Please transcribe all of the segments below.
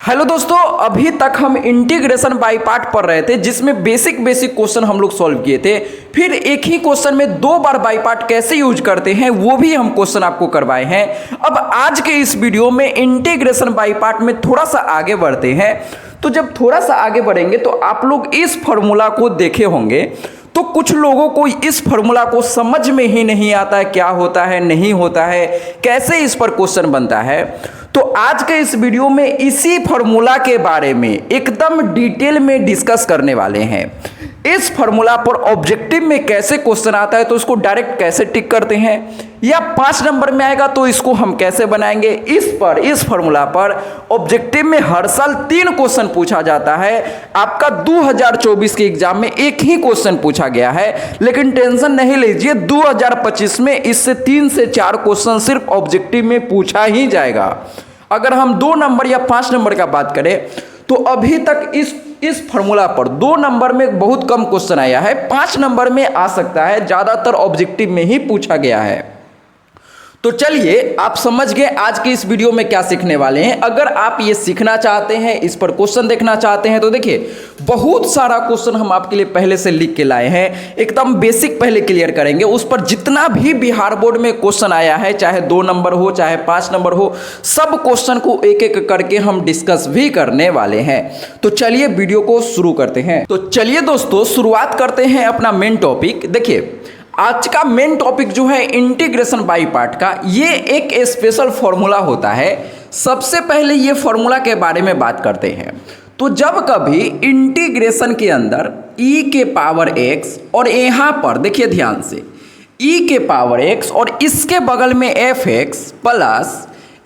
Hello दोस्तों, अभी तक हम इंटीग्रेशन बाय पार्ट पढ़ रहे थे जिसमें बेसिक क्वेश्चन हम लोग सॉल्व किए थे। फिर एक ही क्वेश्चन में दो बार बाय पार्ट कैसे यूज करते हैं वो भी हम क्वेश्चन आपको करवाए हैं। अब आज के इस वीडियो में इंटीग्रेशन बाय पार्ट में थोड़ा सा आगे बढ़ते हैं। तो जब थोड़ा सा आगे बढ़ेंगे तो आप लोग इस फॉर्मूला को देखे होंगे, तो कुछ लोगों को इस फॉर्मूला को समझ में ही नहीं आता है, क्या होता है नहीं होता है, कैसे इस पर क्वेश्चन बनता है। तो आज के इस वीडियो में इसी फॉर्मूला के बारे में एकदम डिटेल में डिस्कस करने वाले हैं। इस फॉर्मूला पर ऑब्जेक्टिव में कैसे क्वेश्चन आता है तो इसको डायरेक्ट कैसे टिक करते हैं, या 5 नंबर में आएगा तो इसको हम कैसे बनाएंगे। इस फॉर्मूला पर ऑब्जेक्टिव में हर साल 3 क्वेश्चन पूछा जाता है। आपका 2024 के एग्जाम में एक ही क्वेश्चन पूछा गया है, लेकिन टेंशन नहीं लीजिए, 2025 में इससे 3 से 4 क्वेश्चन सिर्फ ऑब्जेक्टिव में पूछा ही जाएगा। अगर हम 2 नंबर या 5 नंबर का बात करें तो अभी तक इस फॉर्मूला पर 2 नंबर में बहुत कम क्वेश्चन आया है, 5 नंबर में आ सकता है, ज्यादातर ऑब्जेक्टिव में ही पूछा गया है। तो चलिए, आप समझ गए आज के इस वीडियो में क्या सीखने वाले हैं। अगर आप ये सीखना चाहते हैं, इस पर क्वेश्चन देखना चाहते हैं, तो देखिए बहुत सारा क्वेश्चन हम आपके लिए पहले से लिख के लाए हैं। एकदम बेसिक पहले क्लियर करेंगे, उस पर जितना भी बिहार बोर्ड में क्वेश्चन आया है, चाहे 2 नंबर हो चाहे 5 नंबर हो, सब क्वेश्चन को एक एक करके हम डिस्कस भी करने वाले हैं। तो चलिए वीडियो को शुरू करते हैं। तो चलिए दोस्तों, शुरुआत करते हैं अपना मेन टॉपिक। देखिए, आज का मेन टॉपिक जो है इंटीग्रेशन बाय पार्ट का, ये एक स्पेशल फॉर्मूला होता है। सबसे पहले ये फॉर्मूला के बारे में बात करते हैं। तो जब कभी इंटीग्रेशन के अंदर e के पावर x और यहाँ पर देखिए ध्यान से e के पावर x और इसके बगल में fx plus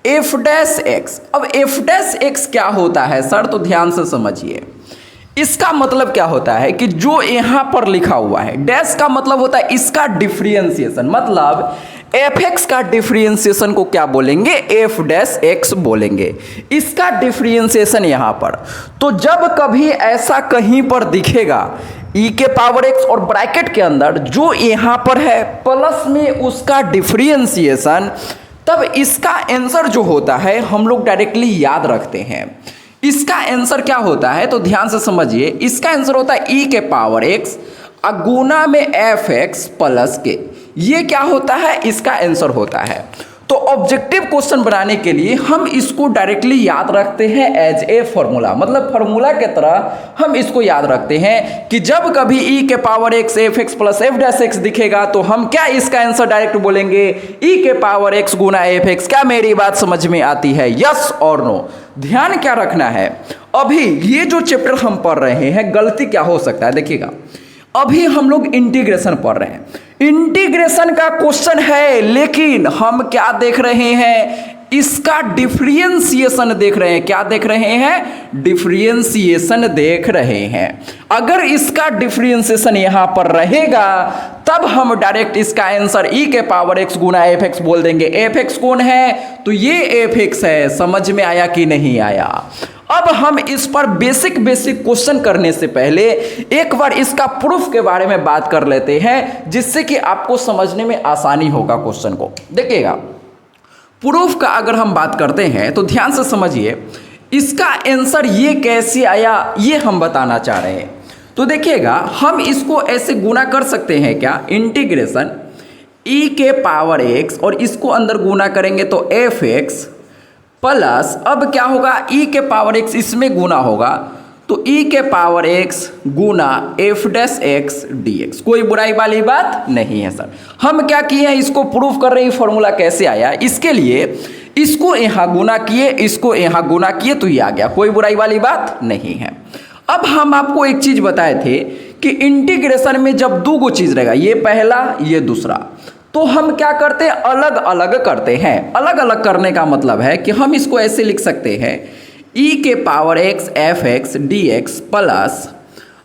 f dash x। अब f डैश x क्या होता है सर, तो ध्यान से समझिए। इसका मतलब क्या होता है कि जो यहां पर लिखा हुआ है, डैश का मतलब होता है इसका डिफरेंशिएशन, मतलब fx का डिफरेंशिएशन को क्या बोलेंगे, f डैश x बोलेंगे। इसका डिफरेंशिएशन यहां पर। तो जब कभी ऐसा कहीं पर दिखेगा e के पावर x और ब्रैकेट के अंदर जो यहां पर है प्लस में उसका डिफरेंशिएशन, तब इसका आंसर जो होता है हम लोग डायरेक्टली याद रखते हैं। इसका आंसर क्या होता है तो ध्यान से समझिए। इसका आंसर होता है e के पावर x गुना में fx प्लस के। ये क्या होता है, इसका आंसर होता है। तो ऑब्जेक्टिव क्वेश्चन बनाने के लिए हम इसको डायरेक्टली याद रखते हैं एज ए फॉर्मूला, मतलब फॉर्मूला के तरह हम इसको याद रखते हैं कि जब कभी e के power x fx plus f dash x दिखेगा तो हम क्या इसका आंसर डायरेक्ट बोलेंगे, e के पावर x गुना fx। क्या मेरी बात समझ में आती है, यस और नो। ध्यान क्या रखना है, अभी ये जो चैप्टर हम पढ़ रहे हैं, गलती क्या हो सकता है देखिएगा। अभी हम लोग इंटीग्रेशन पढ़ रहे हैं, इंटीग्रेशन का क्वेश्चन है, लेकिन हम क्या देख रहे हैं, इसका डिफरेंशिएशन देख रहे हैं। क्या देख रहे हैं, डिफरेंशिएशन देख रहे हैं। अगर इसका डिफरेंशिएशन यहां पर रहेगा तब हम डायरेक्ट इसका आंसर e के पावर x गुना fx बोल देंगे। fx कौन है, तो ये fx है। समझ में आया कि नहीं आया। अब हम इस पर बेसिक क्वेश्चन करने से पहले एक बार इसका प्रूफ के बारे में बात कर लेते हैं, जिससे कि आपको समझने में आसानी होगा क्वेश्चन को। देखिएगा, प्रूफ का अगर हम बात करते हैं तो ध्यान से समझिए। इसका आंसर ये कैसे आया ये हम बताना चाह रहे हैं। तो देखिएगा, हम इसको ऐसे गुना कर सकते हैं क्या, इंटीग्रेशन e के पावर x और इसको अंदर गुना करेंगे तो fx प्लस, अब क्या होगा, e के पावर x इसमें गुना होगा तो e के पावर x गुना f डैश x dx। कोई बुराई वाली बात नहीं है सर। हम क्या किए हैं, इसको प्रूफ कर रहे हैं फॉर्मूला कैसे आया। इसके लिए इसको यहाँ गुना किए, इसको यहाँ गुना किए तो ये आ गया, कोई बुराई वाली बात नहीं है। अब हम आपको एक चीज बताए थे कि इंटीग्रेशन में जब 2 चीज रहेगा, ये पहला ये दूसरा, तो हम क्या करते हैं, अलग अलग करते हैं। अलग अलग करने का मतलब है कि हम इसको ऐसे लिख सकते हैं, e के power x fx dx plus,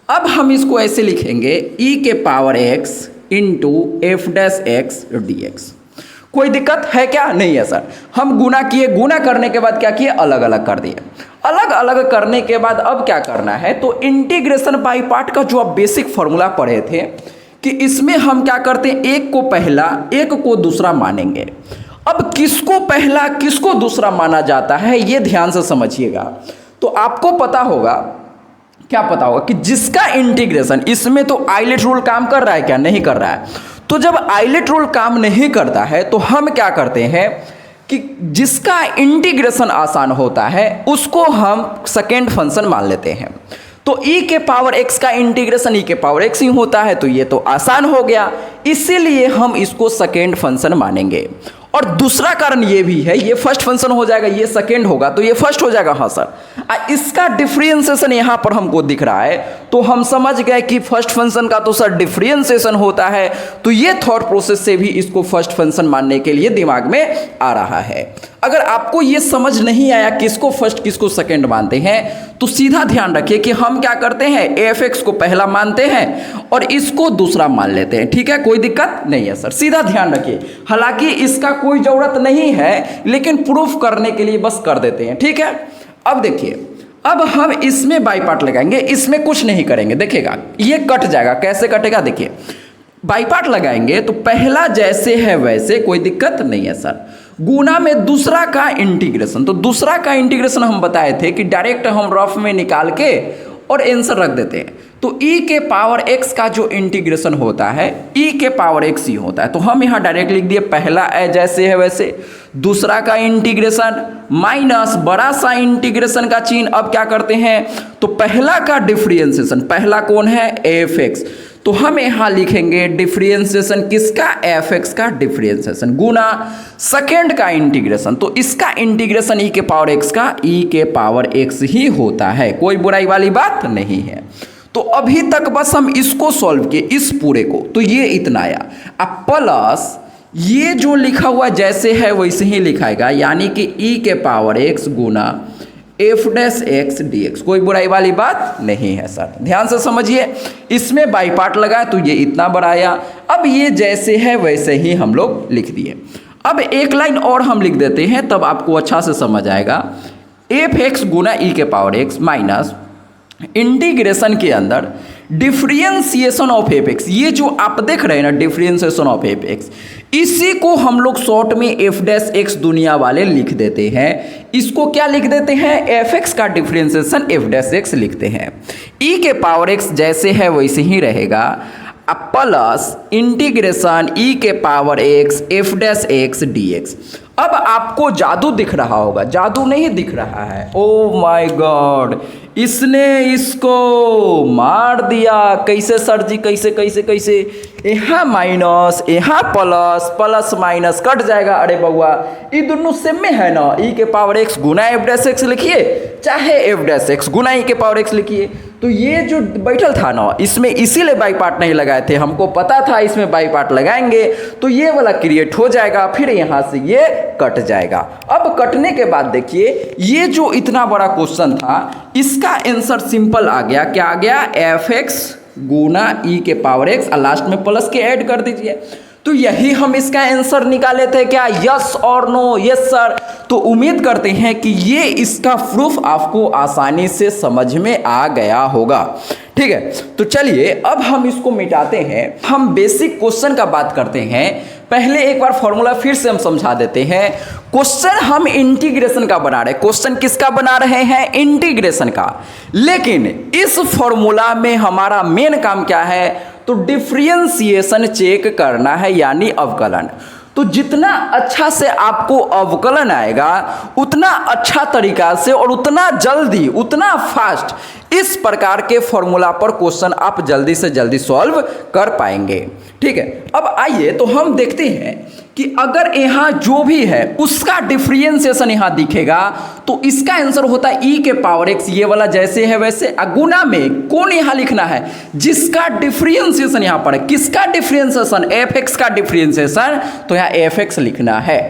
अब हम इसको ऐसे लिखेंगे e के power x into f dash x dx। कोई दिक्कत है क्या, नहीं है सर। हम गुना किए, गुना करने के बाद क्या किए, अलग अलग कर दिए। अलग अलग करने के बाद अब क्या करना है, तो इंटीग्रेशन बाय पार्ट का जो आप बेसिक फॉर्मूला पढ़े थे कि इसमें हम क्या करते हैं, एक को पहला एक को दूसरा मानेंगे। अब किसको पहला किसको दूसरा माना जाता है ये ध्यान से समझिएगा। तो आपको पता होगा, क्या पता होगा कि जिसका इंटीग्रेशन, इसमें तो आइलेट रूल काम कर रहा है क्या? नहीं कर रहा है। तो जब आइलेट रूल काम नहीं करता है तो हम क्या करते हैं कि जिसका इंटीग्रेशन आसान होता है उसको हम सेकेंड फंक्शन मान लेते हैं। तो e के पावर x का इंटीग्रेशन e के पावर x ही होता है, तो ये तो आसान हो गया, इसीलिए हम इसको सेकेंड फंक्शन मानेंगे। और दूसरा कारण ये भी है, ये फर्स्ट फंक्शन हो जाएगा, ये सेकेंड होगा तो ये फर्स्ट हो जाएगा। हाँ सर, इसका डिफरेंशिएशन यहाँ पर हमको दिख रहा है, तो हम समझ गए कि फर्स्ट फंक्शन का तो सर डिफरेंशिएशन होता है, तो ये थॉट प्रोसेस से भी इसको फर्स्ट फंक्शन मानने के लिए दिमाग में आ रहा है। अगर आपको ये समझ नहीं आया किसको फर्स्ट किसको सेकेंड मानते हैं, तो सीधा ध्यान रखिए कि हम क्या करते हैं, एफ एक्स को पहला मानते हैं और इसको दूसरा मान लेते हैं। ठीक है, कोई दिक्कत नहीं है सर, सीधा ध्यान रखिए। हालांकि इसका कोई जरूरत नहीं है, लेकिन प्रूफ करने के लिए बस कर देते हैं। ठीक है, अब देखिए, अब हम इसमें बाई पार्ट लगाएंगे, इसमें कुछ नहीं करेंगे। देखिएगा ये कट जाएगा, कैसे कटेगा देखिए, बाई पार्ट लगाएंगे तो पहला जैसे है वैसे, कोई दिक्कत नहीं है सर। गुना में दूसरा का इंटीग्रेशन, तो दूसरा का इंटीग्रेशन हम बताए थे कि डायरेक्ट हम रफ में निकाल के और आंसर रख देते हैं। तो e के पावर x का जो इंटीग्रेशन होता है e के पावर x ही होता है, तो हम यहाँ डायरेक्ट लिख दिए पहला जैसे है वैसे, दूसरा का इंटीग्रेशन माइनस बड़ा सा इंटीग्रेशन का चिन्ह। अब क्या करते हैं, तो पहला का डिफरेंशिएशन, पहला कौन है, एफ एक्स, तो हम यहाँ लिखेंगे डिफरेंशिएशन किसका, एफ एक्स का डिफरेंशिएशन गुना सेकेंड का इंटीग्रेशन, तो इसका इंटीग्रेशन e के पावर x का e के पावर x ही होता है, कोई बुराई वाली बात नहीं है। तो अभी तक बस हम इसको सॉल्व किए, इस पूरे को, तो ये इतना आया। अब प्लस ये जो लिखा हुआ जैसे है वैसे ही लिखाएगा, यानी कि e के पावर x गुना f dash x d x, कोई बुराई वाली बात नहीं है सर, ध्यान से समझिए। इसमें बाई पार्ट लगा तो ये इतना बड़ा आया। अब ये जैसे है वैसे ही हम लोग लिख दिए। अब एक लाइन और हम लिख देते हैं, तब आपको अच्छा से समझ आएगा। एफ एक्स गुना ई के पावर एक्स माइनस इंटीग्रेशन के अंदर डिफरेंशिएशन ऑफ एफ एक्स, ये जो आप देख रहे हैं ना डिफरेंशिएशन ऑफ एफ एक्स, इसी को हम लोग शॉर्ट में एफ डैश एक्स दुनिया वाले लिख देते हैं। इसको क्या लिख देते हैं, एफ एक्स का डिफरेंशिएशन एफ डैश एक्स लिखते हैं। ई के पावर एक्स जैसे है वैसे ही रहेगा, अब प्लस इंटीग्रेशन ई के power x F dash x d x. अब आपको जादू दिख रहा होगा, जादू नहीं दिख रहा है, ओ माय गॉड, इसने इसको मार दिया। कैसे सर जी, कैसे कैसे कैसे, यहाँ माइनस यहाँ प्लस, प्लस माइनस कट जाएगा। अरे बउआ ये दोनों सेम में है ना, ई के पावर एक्स गुना एफ डैश एक्स लिखिए, चाहे एफ डैश एक्स गुना ई के पावर एक्स लिखिए। तो ये जो बैठल था ना, इसमें इसीलिए बाई पार्ट नहीं लगाए थे, हमको पता था इसमें बाई पार्ट लगाएंगे तो ये वाला क्रिएट हो जाएगा, फिर यहाँ से ये कट जाएगा। अब कटने के बाद देखिए, ये जो इतना बड़ा क्वेश्चन था इसका आंसर सिंपल आ गया। क्या आ गया, एफ एक्स गुना ई के पावर एक्स, और लास्ट में प्लस के ऐड कर दीजिए। तो यही हम इसका आंसर निकाले थे क्या, यस और नो, यस सर। तो उम्मीद करते हैं कि ये इसका प्रूफ आपको आसानी से समझ में आ गया होगा। ठीक है, तो चलिए अब हम इसको मिटाते हैं, हम बेसिक क्वेश्चन का बात करते हैं। पहले एक बार फॉर्मूला फिर से हम समझा देते हैं। क्वेश्चन हम इंटीग्रेशन का बना रहे हैं, क्वेश्चन किसका बना रहे हैं, इंटीग्रेशन का। लेकिन इस फॉर्मूला में हमारा मेन काम क्या है, तो डिफरेंशिएशन चेक करना है, यानी अवकलन। तो जितना अच्छा से आपको अवकलन आएगा उतना अच्छा तरीका से और उतना जल्दी, उतना फास्ट इस प्रकार के फॉर्मूला पर क्वेश्चन आप जल्दी से जल्दी सॉल्व कर पाएंगे। ठीक है, अब आइए तो हम देखते हैं कि अगर यहाँ जो भी है उसका डिफरेंशिएशन यहाँ दिखेगा तो इसका आंसर होता है ई के पावर एक्स, ये वाला जैसे है वैसे। गुना में कौन यहाँ लिखना है, जिसका डिफरेंशिएशन यहाँ पर है, किसका डिफरेंशिएशन, एफ एक्स का डिफरेंशिएशन, तो यहाँ एफ एक्स लिखना है।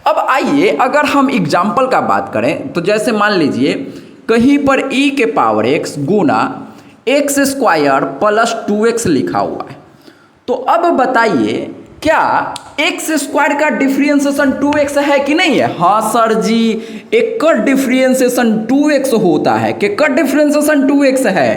अब आइए अगर हम एग्जाम्पल का बात करें तो जैसे मान लीजिए कहीं पर ई के पावर एक्स गुना एक्स स्क्वायर प्लस 2x लिखा हुआ है, तो अब बताइए क्या एक्स स्क्वायर का डिफरेंशिएशन 2x है कि नहीं है। हाँ सर जी, एक का डिफरेंशिएशन 2x होता है, कि का डिफरेंशिएशन 2x है।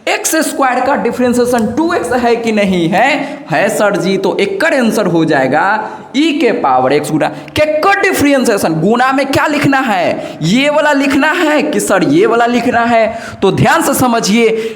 एक्स स्क्वायर का डिफरेंशिएशन 2x है कि नहीं है सर जी। तो एक का आंसर हो जाएगा e के पावर x गुना का डिफरेंशिएशन गुना में क्या लिखना है, ये वाला लिखना है कि सर ये वाला लिखना है। तो ध्यान से समझिए,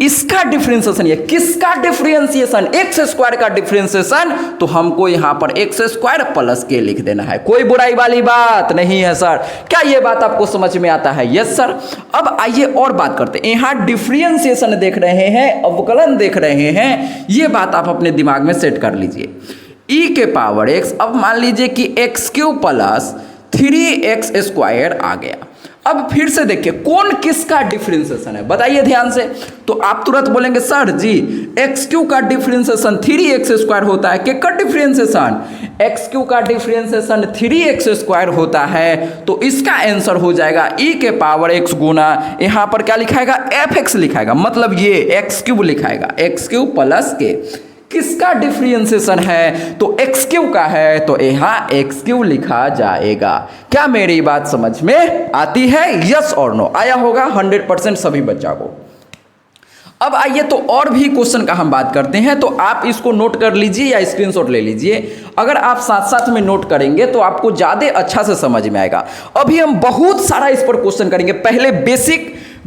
इसका डिफरेंशिएशन, ये किसका डिफरेंशिएशन, एक्स स्क्वायर का डिफरेंशिएशन, तो हमको यहां पर एक्स स्क्वायर प्लस के लिख देना है। कोई बुराई वाली बात नहीं है सर। क्या ये बात आपको समझ में आता है? Yes sir. अब आइए और बात करते हैं। यहां डिफरेंशिएशन देख रहे हैं, अवकलन देख रहे हैं, ये बात आप अपने दिमाग में सेट कर लीजिए। e के पावर x, अब मान लीजिए कि x cube plus 3x square आ गया। अब फिर से देखिए कौन किसका डिफरेंशिएशन है, बताइए ध्यान से। तो आप तुरंत बोलेंगे सर जी एक्स क्यू का डिफरेंशिएशन 3x स्क्वायर होता है, का डिफरेंशिएशन एक्स क्यू का डिफरेंशिएशन 3x स्क्वायर होता है। तो इसका आंसर हो जाएगा e के पावर x गुना, यहां पर क्या लिखाएगा, fx लिखाएगा, मतलब ये एक्स क्यूब लिखाएगा, एक्स क्यूब प्लस के किसका डिफरेंशिएशन है, तो एक्स क्यू का है, तो यहां एक्स क्यू लिखा जाएगा। क्या मेरी बात समझ में आती है? यस और नो आया होगा 100% सभी बच्चा को। अब आइए तो और भी क्वेश्चन का हम बात करते हैं, तो आप इसको नोट कर लीजिए या स्क्रीनशॉट ले लीजिए। अगर आप साथ साथ में नोट करेंगे तो आपको ज़्यादा अच्छा से समझ में आएगा। अभी हम बहुत सारा इस पर क्वेश्चन करेंगे। पहले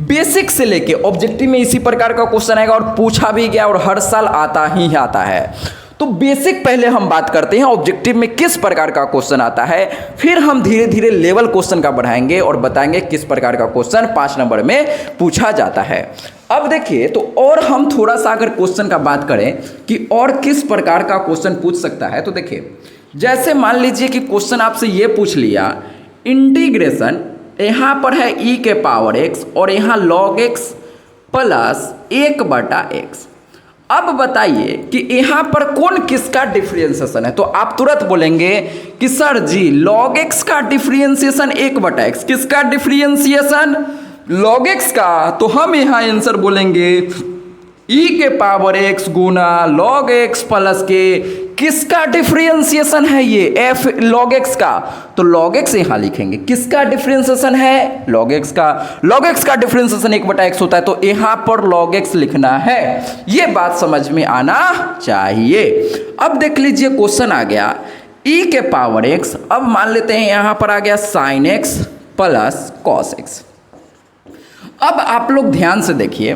बेसिक से लेके ऑब्जेक्टिव में इसी प्रकार का क्वेश्चन आएगा और पूछा भी गया और हर साल आता ही आता है। तो बेसिक पहले हम बात करते हैं ऑब्जेक्टिव में किस प्रकार का क्वेश्चन आता है, फिर हम धीरे धीरे लेवल क्वेश्चन का बढ़ाएंगे और बताएंगे किस प्रकार का क्वेश्चन 5 नंबर में पूछा जाता है। अब देखिए तो और हम थोड़ा सा अगर क्वेश्चन का बात करें कि और किस प्रकार का क्वेश्चन पूछ सकता है, तो देखिए जैसे मान लीजिए कि क्वेश्चन आपसे ये पूछ लिया, इंटीग्रेशन यहाँ पर है e के पावर x और यहाँ log x प्लस 1/x। अब बताइए कि यहाँ पर कौन किसका डिफरेंशिएशन है, तो आप तुरंत बोलेंगे कि सर जी log x का डिफरेंशिएशन 1/x, किसका डिफरेंशिएशन, log x का। तो हम यहाँ आंसर बोलेंगे e के पावर x गुना log x प्लस के किसका डिफरेंशिएशन है, ये f log x का। तो log x यहाँ लिखेंगे, किसका डिफरेंशिएशन है, log x का। log x का डिफरेंशिएशन 1/x होता है, तो यहाँ पर log x लिखना है। ये बात समझ में आना चाहिए। अब देख लीजिए क्वेश्चन आ गया e के पावर x, अब मान लेते हैं यहाँ पर आ गया sin x plus cos x। अब आप लोग ध्यान से देखिए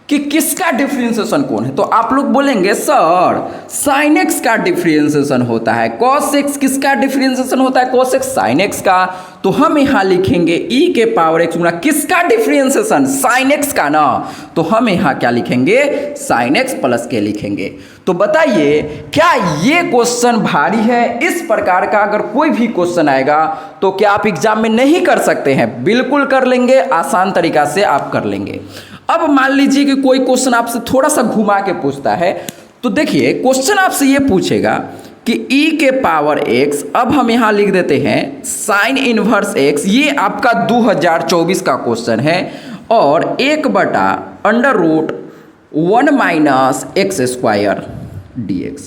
कि किसका डिफरेंशिएशन कौन है, तो आप लोग बोलेंगे सर sin x का डिफरेंशिएशन होता है, cos x किसका डिफरेंशिएशन होता है, cos x sin x का। तो हम यहाँ लिखेंगे e के पावर x गुना किसका डिफरेंशिएशन, sin x का ना। तो हम यहाँ क्या लिखेंगे, sin x प्लस के लिखेंगे। तो बताइए क्या ये क्वेश्चन भारी है? इस प्रकार का अगर कोई भी क्वेश्चन आएगा तो क्या आप एग्जाम में नहीं कर सकते हैं? बिल्कुल कर लेंगे, आसान तरीका से आप कर लेंगे। अब मान लीजिए कि कोई क्वेश्चन आपसे थोड़ा सा घुमा के पूछता है, तो देखिए क्वेश्चन आपसे ये पूछेगा कि e के पावर x, अब हम यहाँ लिख देते हैं साइन इनवर्स x, ये आपका 2024 का क्वेश्चन है, और 1/√1 माइनस एक्स स्क्वायर dx।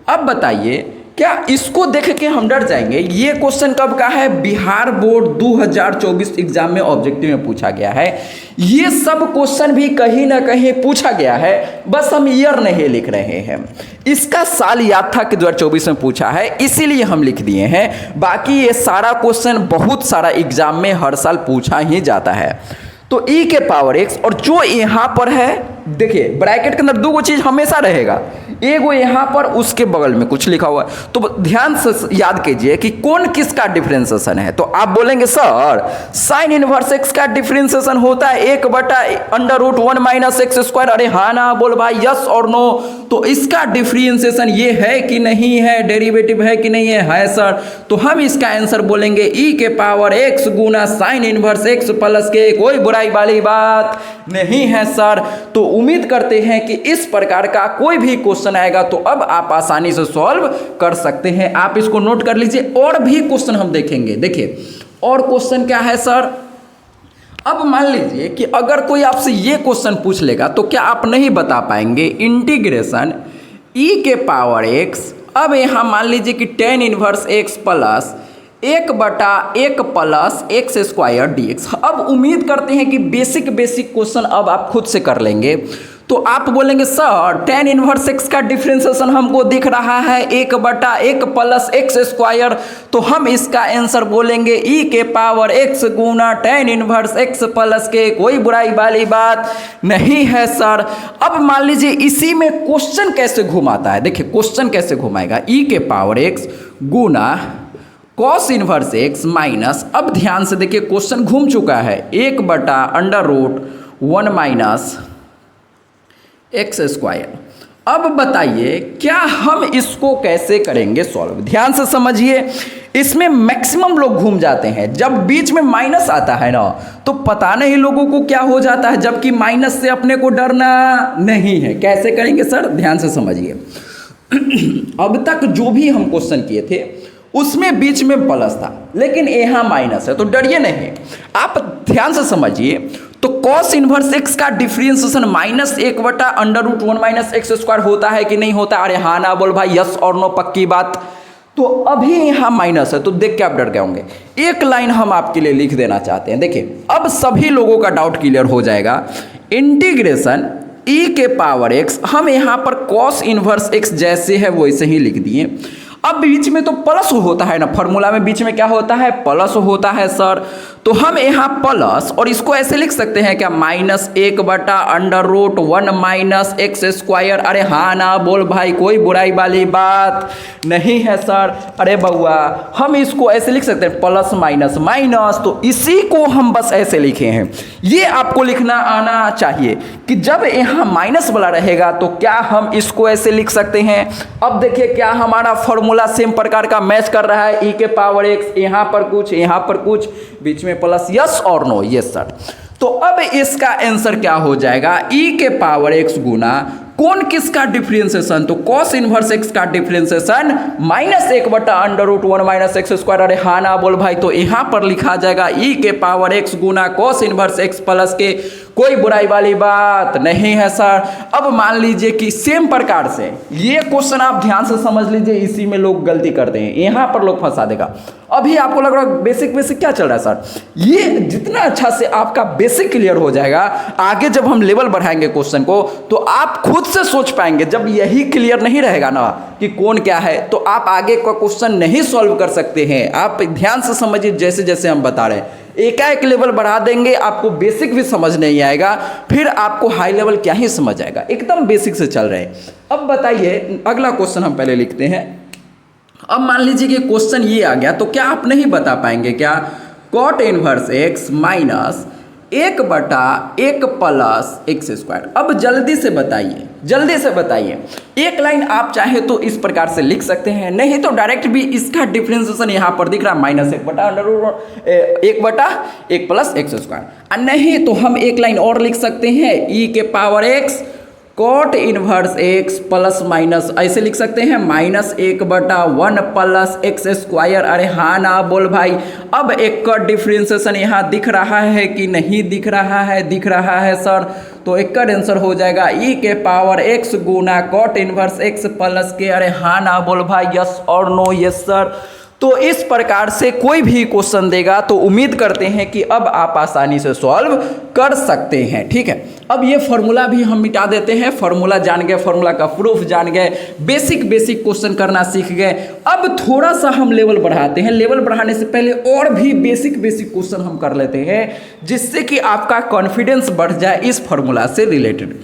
अब बताइए क्या इसको देख के हम डर जाएंगे? ये क्वेश्चन कब का है, बिहार बोर्ड 2024 एग्जाम में ऑब्जेक्टिव में पूछा गया है। ये सब क्वेश्चन भी कहीं ना कहीं पूछा गया है, बस हम ईयर नहीं लिख रहे हैं। इसका साल याद था कि 2024 में पूछा है, इसीलिए हम लिख दिए हैं। बाकी ये सारा क्वेश्चन बहुत सारा एग्जाम में हर साल पूछा ही जाता है। तो e के पावर x, और जो यहाँ पर है देखिए ब्रैकेट के अंदर 2 चीज हमेशा रहेगा, एगो यहाँ पर उसके बगल में कुछ लिखा हुआ है। तो ध्यान से याद कीजिए कि कौन किसका डिफरेंशिएशन है। तो आप बोलेंगे सर साइन इनवर्स x का डिफरेंशिएशन होता है 1/√1 माइनस एक्स स्क्वायर। अरे हाँ ना बोल भाई, यस और नो। तो इसका डिफरेंशिएशन ये है कि नहीं है, डेरिवेटिव है कि नहीं है सर। तो हम इसका आंसर बोलेंगे e के पावर x गुना साइन इनवर्स x प्लस के। कोई बुराई वाली बात नहीं है सर। तो उम्मीद करते हैं कि इस प्रकार का कोई भी क्वेश्चन आएगा तो अब आप आसानी से सॉल्व कर सकते हैं। आप इसको नोट कर लीजिए, और भी क्वेश्चन हम देखेंगे। देखिए और क्वेश्चन क्या है सर, अब मान लीजिए कि अगर कोई आपसे ये क्वेश्चन पूछ लेगा तो क्या आप नहीं बता पाएंगे, इंटीग्रेशन e के पावर x, अब यहाँ मान लीजिए कि tan इनवर्स x प्लस एक बटा एक plus x square D x. अब उम्मीद करते हैं कि बेसिक क्वेश्चन अब आप खुद से कर लेंगे। तो आप बोलेंगे सर tan इनवर्स एक्स का डिफ्रेंसिएशन हमको दिख रहा है एक बटा एक प्लस एक्स स्क्वायर, तो हम इसका आंसर बोलेंगे e के पावर x गुना tan इनवर्स x प्लस के। कोई बुराई वाली बात नहीं है सर। अब मान लीजिए इसी में क्वेश्चन कैसे घुमाता है, देखिए क्वेश्चन कैसे घुमाएगा, e के पावर x गुना कॉस इनवर्स एक्स माइनस, अब ध्यान से देखिए क्वेश्चन घूम चुका है, एक बटा under root 1 minus x square. अब बताइए क्या हम इसको कैसे करेंगे सॉल्व। ध्यान से समझिए, इसमें मैक्सिमम लोग घूम जाते हैं। जब बीच में माइनस आता है ना तो पता नहीं लोगों को क्या हो जाता है, जबकि माइनस से अपने को डरना नहीं है। कैसे करेंगे सर, ध्यान से समझिए। अब तक जो भी हम क्वेश्चन किए थे उसमें बीच में प्लस था, लेकिन यहाँ माइनस है, तो डरिए नहीं, आप ध्यान से समझिए। तो कॉस इनवर्स एक्स का डिफरेंशिएशन माइनस एक बटा under root 1 minus x square होता है कि नहीं होता। अरे हाँ ना बोल भाई, यस और नो, पक्की बात। तो अभी यहाँ माइनस है, तो देख के आप डर गए होंगे। एक लाइन हम आपके लिए लिख देना चाहते हैं, देखिए अब सभी लोगों का डाउट क्लियर हो जाएगा। इंटीग्रेशन e के पावर x, हम यहाँ पर कॉस इनवर्स x जैसे है वैसे ही लिख दिए। अब बीच में तो प्लस होता है ना, फॉर्मूला में बीच में क्या होता है, प्लस होता है सर। तो हम यहाँ प्लस और इसको ऐसे लिख सकते हैं क्या, माइनस एक बटा under root 1 minus x square. अरे हाँ ना बोल भाई, कोई बुराई वाली बात नहीं है सर। अरे बउआ हम इसको ऐसे लिख सकते हैं, प्लस माइनस माइनस, तो इसी को हम बस ऐसे लिखे हैं। ये आपको लिखना आना चाहिए कि जब यहाँ माइनस वाला रहेगा तो क्या हम इसको ऐसे लिख सकते हैं। अब देखिए क्या हमारा फॉर्मूला सेम प्रकार का मैच कर रहा है, e के पावर x, यहाँ पर कुछ यहाँ पर कुछ, बीच में प्लस, यस और नो, यस सर। तो अब इसका आंसर क्या हो जाएगा, e के पावर x गुना कौन किसका डिफरेंशिएशन, तो कॉस इनवर्स एक्स का डिफरेंशिएशन माइनस एक बटा under root 1 minus x square. अरे हाँ ना बोल भाई, तो यहाँ पर लिखा जाएगा e के पावर x गुना कॉस इनवर्स एक्स प्लस के। कोई बुराई वाली बात नहीं है सर। अब मान लीजिए कि सेम प्रकार से ये क्वेश्चन आप ध्यान से समझ लीजिए, इसी में लोग गलती करते हैं, यहाँ पर लोग फंसा देगा। अभी आपको लग रहा है बेसिक क्या चल रहा है सर, ये जितना अच्छा से आपका बेसिक क्लियर हो जाएगा, आगे जब हम लेवल बढ़ाएंगे क्वेश्चन को तो आप खुद से सोच पाएंगे। जब यही क्लियर नहीं रहेगा ना कि कौन क्या है, तो आप आगे का क्वेश्चन नहीं सॉल्व कर सकते हैं। आप ध्यान से समझिए, जैसे जैसे हम बता रहे हैं, एकाएक लेवल बढ़ा देंगे, आपको बेसिक भी समझ नहीं आएगा, फिर आपको हाई लेवल क्या ही समझ आएगा। एकदम बेसिक से चल रहे हैं। अब बताइए अगला क्वेश्चन हम पहले लिखते हैं। अब मान लीजिए कि क्वेश्चन ये आ गया, तो क्या आप नहीं बता पाएंगे क्या, कॉट इनवर्स एक्स माइनस एक बटा एक प्लस एक्स स्क्वायर। अब जल्दी से बताइए, एक लाइन आप चाहे तो इस प्रकार से लिख सकते हैं, नहीं तो डायरेक्ट भी इसका डिफरेंशिएशन यहाँ पर दिख रहा है, माइनस एक बटा अंडर रूट एक बटा एक प्लस एक्स स्क्वायर। नहीं तो हम एक लाइन और लिख सकते हैं, e के power x cot inverse x plus minus, ऐसे लिख सकते हैं, माइनस एक बटा 1 प्लस एक्स स्क्वायर। अरे हाँ ना बोल भाई। अब एक का डिफरेंशिएशन यहाँ दिख रहा है कि नहीं दिख रहा है, दिख रहा है सर। तो एक का आंसर हो जाएगा e के पावर x गुना कॉट इनवर्स x प्लस के। अरे हाँ ना बोल भाई, यस और नो, यस सर। तो इस प्रकार से कोई भी क्वेश्चन देगा तो उम्मीद करते हैं कि अब आप आसानी से सॉल्व कर सकते हैं। ठीक है, अब ये फॉर्मूला भी हम मिटा देते हैं। फॉर्मूला जान गए, फॉर्मूला का प्रूफ जान गए, बेसिक क्वेश्चन करना सीख गए। अब थोड़ा सा हम लेवल बढ़ाते हैं। लेवल बढ़ाने से पहले और भी बेसिक क्वेश्चन हम कर लेते हैं, जिससे कि आपका कॉन्फिडेंस बढ़ जाए इस फॉर्मूला से रिलेटेड।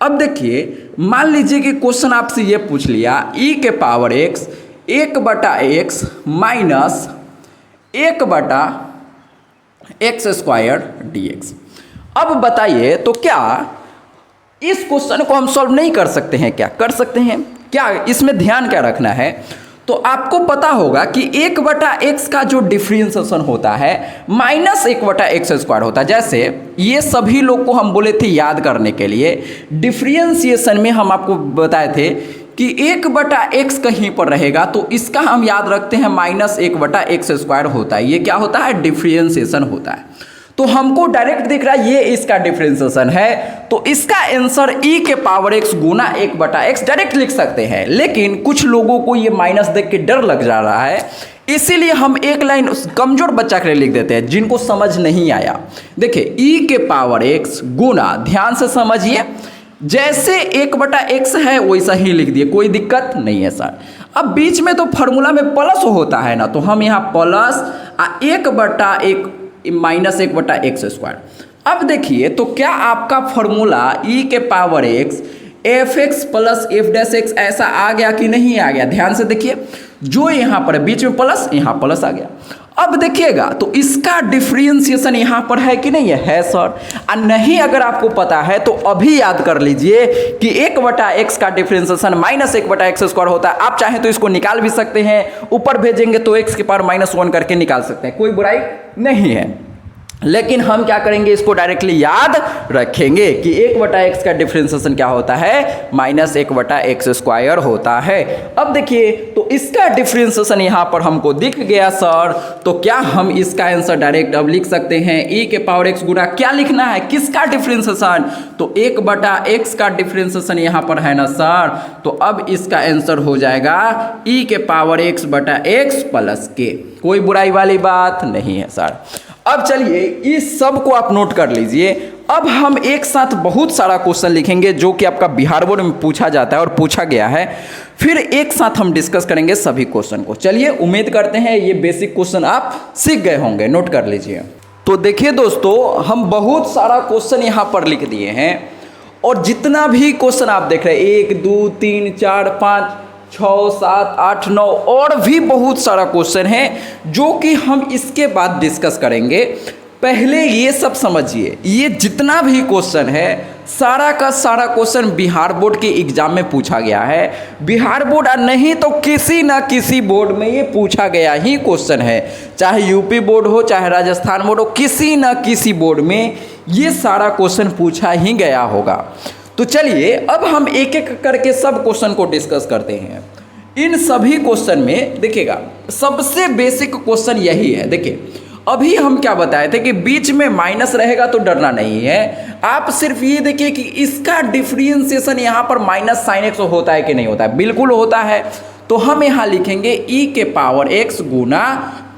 अब देखिए, मान लीजिए कि क्वेश्चन आपसे ये पूछ लिया, e के पावर x एक बटा एक्स माइनस एक बटा एक्स स्क्वायर डी एक्स। अब बताइए तो क्या इस क्वेश्चन को हम सॉल्व नहीं कर सकते हैं, क्या कर सकते हैं क्या, इसमें ध्यान क्या रखना है। तो आपको पता होगा कि एक बटा एक्स का जो डिफरेंशिएशन होता है माइनस एक बटा एक्स स्क्वायर होता है। जैसे ये सभी लोग को हम बोले थे याद करने के लिए, डिफरेंशिएशन में हम आपको बताए थे कि एक बटा एक्स कहीं पर रहेगा तो इसका हम याद रखते हैं माइनस एक बटा एक्स स्क्वायर होता है। ये क्या होता है, डिफरेंशिएशन होता है। तो हमको डायरेक्ट दिख रहा है ये इसका डिफरेंशिएशन है, तो इसका आंसर e के पावर x गुना 1/x डायरेक्ट लिख सकते हैं। लेकिन कुछ लोगों को ये माइनस देख के डर लग जा रहा है, इसीलिए हम एक लाइन कमजोर बच्चा के लिए लिख देते हैं जिनको समझ नहीं आया। देखिए e के पावर x गुना, ध्यान से समझिए, जैसे 1/x है वैसा ही लिख दिए, कोई दिक्कत नहीं है सर। अब बीच में तो फॉर्मूला में प्लस होता है ना, तो हम यहाँ प्लस 1/1 माइनस 1/x²। अब देखिए तो क्या आपका फॉर्मूला e के power x fx plus f' ऐसा आ गया कि नहीं आ गया? ध्यान से देखिए, जो यहाँ पर बीच में प्लस, यहाँ प्लस आ गया। अब देखिएगा तो इसका डिफरेंशिएशन यहाँ पर है कि नहीं है? है सर। और नहीं अगर आपको पता है तो अभी याद कर लीजिए कि 1/x का डिफरेंशिएशन माइनस 1/x² होता है। आप चाहें तो इसको निकाल भी सकते हैं, ऊपर भेजेंगे तो x की पावर -1 करके निकाल सकते हैं, कोई बुराई नहीं है। लेकिन हम क्या करेंगे, इसको डायरेक्टली याद रखेंगे कि 1/x का डिफरेंशिएशन क्या होता है? -1/x² होता है। अब देखिए तो इसका डिफरेंशिएशन यहाँ पर हमको दिख गया सर, तो क्या हम इसका आंसर डायरेक्ट अब लिख सकते हैं? e के पावर x गुना क्या लिखना है, किसका डिफरेंशिएशन? तो 1/x का डिफरेंशिएशन यहाँ पर है ना सर, तो अब इसका आंसर हो जाएगा e के पावर x/x प्लस k। कोई बुराई वाली बात नहीं है सर। अब चलिए इस सब को आप नोट कर लीजिए। अब हम एक साथ बहुत सारा क्वेश्चन लिखेंगे जो कि आपका बिहार बोर्ड में पूछा जाता है और पूछा गया है, फिर एक साथ हम डिस्कस करेंगे सभी क्वेश्चन को। चलिए उम्मीद करते हैं ये बेसिक क्वेश्चन आप सीख गए होंगे, नोट कर लीजिए। तो देखिए दोस्तों, हम बहुत सारा क्वेश्चन यहाँ पर लिख दिए हैं, और जितना भी क्वेश्चन आप देख रहे हैं 1 2 3 4 5 6 7 8 9 और भी बहुत सारा क्वेश्चन है जो कि हम इसके बाद डिस्कस करेंगे। पहले ये सब समझिए, ये जितना भी क्वेश्चन है सारा का सारा क्वेश्चन बिहार बोर्ड के एग्जाम में पूछा गया है। बिहार बोर्ड नहीं तो किसी ना किसी बोर्ड में ये पूछा गया ही क्वेश्चन है, चाहे यूपी बोर्ड हो चाहे राजस्थान बोर्ड हो, किसी ना किसी बोर्ड में ये सारा क्वेश्चन पूछा ही गया होगा। तो चलिए अब हम एक एक करके सब क्वेश्चन को डिस्कस करते हैं। इन सभी क्वेश्चन में देखिएगा सबसे बेसिक क्वेश्चन यही है। देखिए अभी हम क्या बताए थे कि बीच में माइनस रहेगा तो डरना नहीं है, आप सिर्फ ये देखिए कि इसका डिफरेंशिएशन यहाँ पर माइनस साइन x होता है कि नहीं होता है? बिल्कुल होता है। तो हम यहाँ लिखेंगे e के पावर x गुना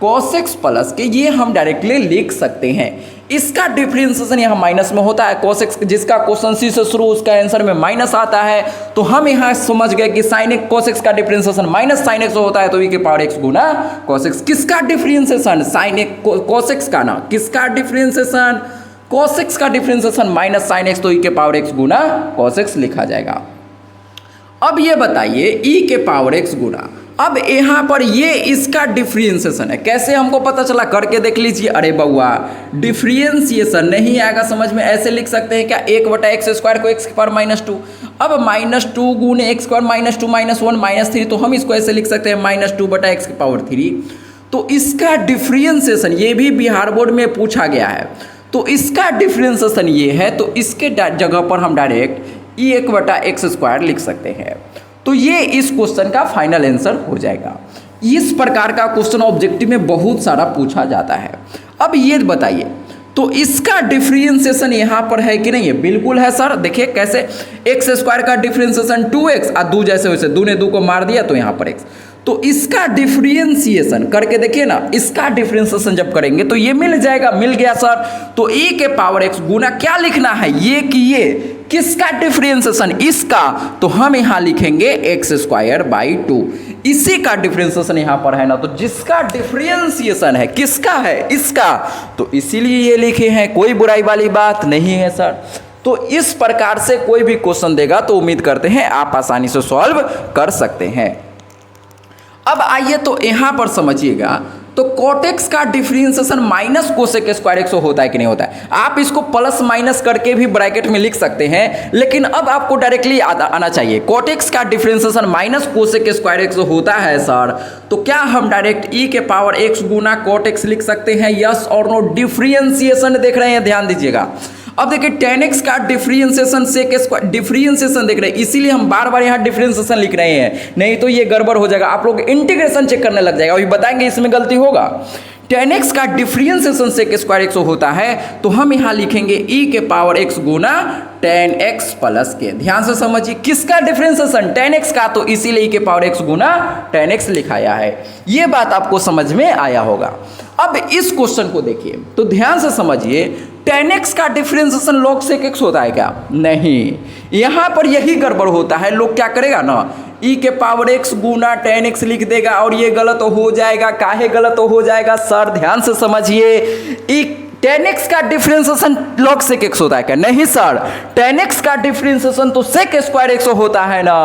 cos x प्लस के, ये हम डायरेक्टली लिख सकते हैं। इसका डिफरेंशिएशन यहाँ माइनस में होता है, cos x जिसका क्वेश्चन सी से शुरू उसका आंसर में माइनस आता है, तो हम यहाँ समझ गए कि साइन x cos x का डिफरेंशिएशन माइनस साइन x होता है, तो e के पावर x गुना cos x। किसका differentiation? Sine x cos x का ना, किसका डिफरेंशिएशन? cos x का डिफरेंशिएशन माइनस साइन x, तो e के पावर x गुना cos x लिखा जाएगा। अब ये बताइए e के पावर x गुना, अब यहाँ पर ये इसका डिफरेंशिएशन है, कैसे हमको पता चला? करके देख लीजिए। अरे बउआ डिफरेंशिएशन नहीं आएगा समझ में, ऐसे लिख सकते हैं क्या? 1/x² को x की पावर -2, अब -2 गुने x² -2 -1 -3, तो हम इसको ऐसे लिख सकते हैं -2/x की पावर 3। तो इसका डिफरेंशिएशन ये भी बिहार बोर्ड में पूछा गया है, तो इसका डिफरेंशिएशन ये है, तो इसके जगह पर हम डायरेक्ट e 1/x² लिख सकते हैं। तो ये इस क्वेश्चन का फाइनल आंसर हो जाएगा। इस प्रकार का क्वेश्चन ऑब्जेक्टिव में बहुत सारा पूछा जाता है। अब ये बताइए तो इसका डिफरेंशिएशन यहाँ पर है कि नहीं है? बिल्कुल है सर। देखिए कैसे, x² का डिफरेंशिएशन 2x, और 2 जैसे वैसे 2 ने 2 को मार दिया तो यहाँ पर x, तो इसका डिफरेंशिएशन करके देखिए ना, इसका डिफरेंशिएशन जब करेंगे तो ये मिल जाएगा। मिल गया सर। तो e के पावर x गुना क्या लिखना है? ये कि ये किसका डिफरेंशिएशन? इसका, तो हम यहाँ लिखेंगे x²/2। इसी का डिफरेंशिएशन यहाँ पर है ना, तो जिसका डिफरेंशिएशन है किसका है? इसका, तो इसीलिए ये लिखे हैं, कोई बुराई वाली बात नहीं है सर। तो इस प्रकार से कोई भी क्वेश्चन देगा तो उम्मीद करते हैं आप आसानी से सॉल्व कर सकते हैं। अब आइए तो यहाँ पर समझिएगा, तो cot x का differentiation minus cosec square x होता है कि नहीं होता है? आप इसको प्लस माइनस करके भी ब्रैकेट में लिख सकते हैं, लेकिन अब आपको डायरेक्टली आना चाहिए। cot x का differentiation minus cosec square x होता है सर, तो क्या हम डायरेक्ट e के पावर x गुना cot x लिख सकते हैं? यस और नो? डिफरेंशिएशन देख रहे हैं, ध्यान दीजिएगा। अब देखिए tan x का डिफरेंशिएशन सेक स्क्वायर, डिफरेंशिएशन देख रहे हैं, इसीलिए हम बार बार यहाँ डिफरेंशिएशन लिख रहे हैं, नहीं तो ये गड़बड़ हो जाएगा, आप लोग इंटीग्रेशन चेक करने लग जाएगा। अभी बताएंगे इसमें गलती होगा। tan x का डिफरेंशिएशन sec स्क्वायर x होता है तो हम यहाँ लिखेंगे e के पावर x गुना tan x प्लस के। ध्यान से समझिए किसका डिफरेंशिएशन, tan x का, तो इसीलिए e के पावर x गुना tan x लिखाया है। ये बात आपको समझ में आया होगा। अब इस क्वेश्चन को देखिए तो ध्यान से समझिए, tan x का डिफरेंशिएशन log sec x होता है क्या? नहीं, यहाँ पर यही गड़बड़ होता है। लोग क्या करेगा ना, e के पावर x गुना tan x लिख देगा और ये गलत हो जाएगा। काहे गलत हो जाएगा सर? ध्यान से समझिए, tan x का डिफरेंशिएशन log sec x होता है क्या? नहीं सर, tan x का डिफरेंशिएशन तो sec स्क्वायर x होता है ना।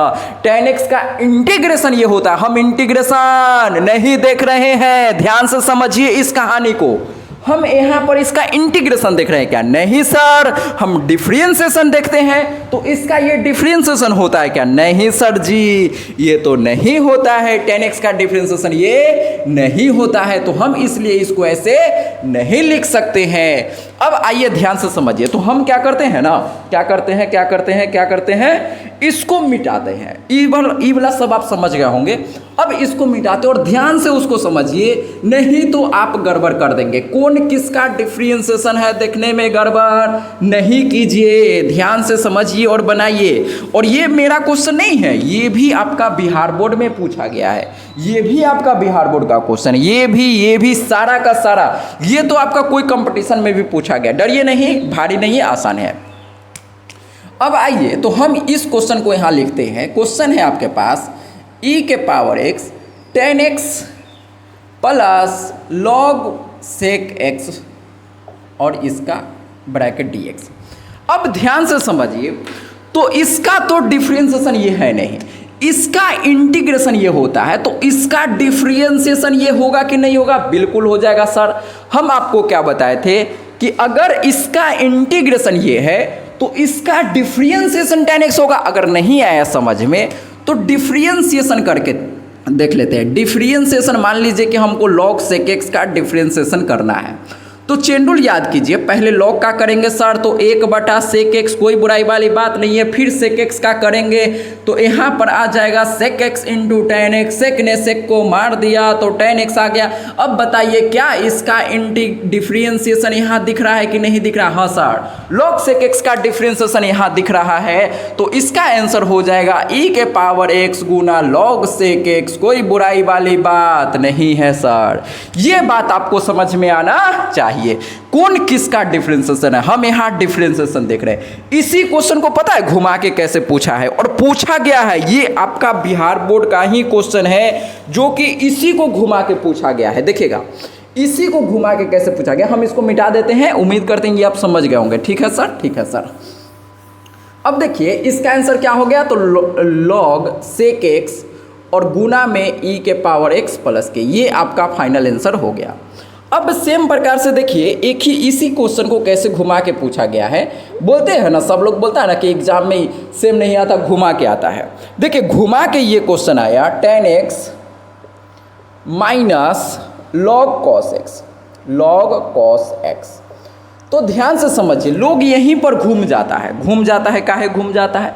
tan x का इंटीग्रेशन ये होता है, हम इंटीग्रेशन नहीं देख रहे हैं। ध्यान से समझिए इस कहानी को, हम यहाँ पर इसका इंटीग्रेशन देख रहे हैं क्या? नहीं सर, हम डिफरेंशिएशन देखते हैं। तो इसका ये डिफरेंशिएशन होता है क्या? नहीं सर जी, ये तो नहीं होता है। tan x का डिफरेंशिएशन ये नहीं होता है, तो हम इसलिए इसको ऐसे नहीं लिख सकते हैं। अब आइए ध्यान से समझिए, तो हम क्या करते हैं ना, क्या करते हैं, इसको मिटाते हैं। ई वाला सब आप समझ गए होंगे। अब इसको मिटाते और ध्यान से उसको समझिए, नहीं तो आप गड़बड़ कर देंगे। कौन किसका डिफरेंशिएशन है देखने में गड़बड़ नहीं कीजिए, ध्यान से समझिए और बनाइए। और ये मेरा क्वेश्चन नहीं है, ये भी आपका बिहार बोर्ड में पूछा गया है, ये भी आपका बिहार बोर्ड का क्वेश्चन है, ये भी सारा का सारा, ये तो आपका कोई कंपटीशन में भी पूछा गया। डरिए नहीं, भारी नहीं, आसान है। अब आइए तो हम इस क्वेश्चन को यहाँ लिखते हैं। क्वेश्चन है आपके पास e के power x tan x plus log sec x और इसका ब्रैकेट dx। अब ध्यान से समझिए, तो इसका तो डिफरेंशिएशन ये है नहीं, इसका इंटीग्रेशन ये होता है, तो इसका डिफरेंशिएशन ये होगा कि नहीं होगा? बिल्कुल हो जाएगा सर। हम आपको क्या बताए थे कि अगर इसका इंटीग्रेशन ये है तो इसका डिफरेंशिएशन tan x होगा। अगर नहीं आया समझ में तो डिफरेंशिएशन करके देख लेते हैं। डिफरेंशिएशन मान लीजिए कि हमको log sec x का डिफरेंशिएशन करना है, तो चेन रूल याद कीजिए। पहले log का करेंगे सर तो 1/sec x, कोई बुराई वाली बात नहीं है। फिर sec x का करेंगे तो यहाँ पर आ जाएगा sec x into tan x। sec ने sec को मार दिया तो tan x आ गया। अब बताइए क्या इसका डिफरेंशिएशन यहाँ दिख रहा है कि नहीं दिख रहा? हाँ सर, log sec x का डिफरेंशिएशन यहाँ दिख रहा है, तो इसका आंसर हो जाएगा e के पावर x गुना log sec x। कोई बुराई वाली बात नहीं है सर, ये बात आपको समझ में आना चाहिए। कौन किसका डिफरेंशिएशन है, हम यहाँ डिफरेंशिएशन देख रहे हैं। इसी क्वेश्चन को पता है घुमा के कैसे पूछा है और पूछा गया है? ये आपका बिहार बोर्ड का ही क्वेश्चन है जो कि इसी को घुमा के पूछा गया है। देखिएगा इसी को घुमा के कैसे पूछा गया। हम इसको मिटा देते हैं, उम्मीद करते हैं ये आप समझ गए होंगे। ठीक है सर, ठीक है सर। अब देखिए इसका आंसर क्या हो गया, तो log sec x और गुना में e के पावर x प्लस के, ये आपका फाइनल आंसर हो गया। अब सेम प्रकार से देखिए एक ही इसी क्वेश्चन को कैसे घुमा के पूछा गया है। बोलते हैं ना, सब लोग बोलता है ना कि एग्जाम में सेम नहीं आता, घुमा के आता है। देखिए घुमा के ये क्वेश्चन आया tan x minus log cos x तो ध्यान से समझिए, लोग यहीं पर घूम जाता है। काहे घूम जाता है?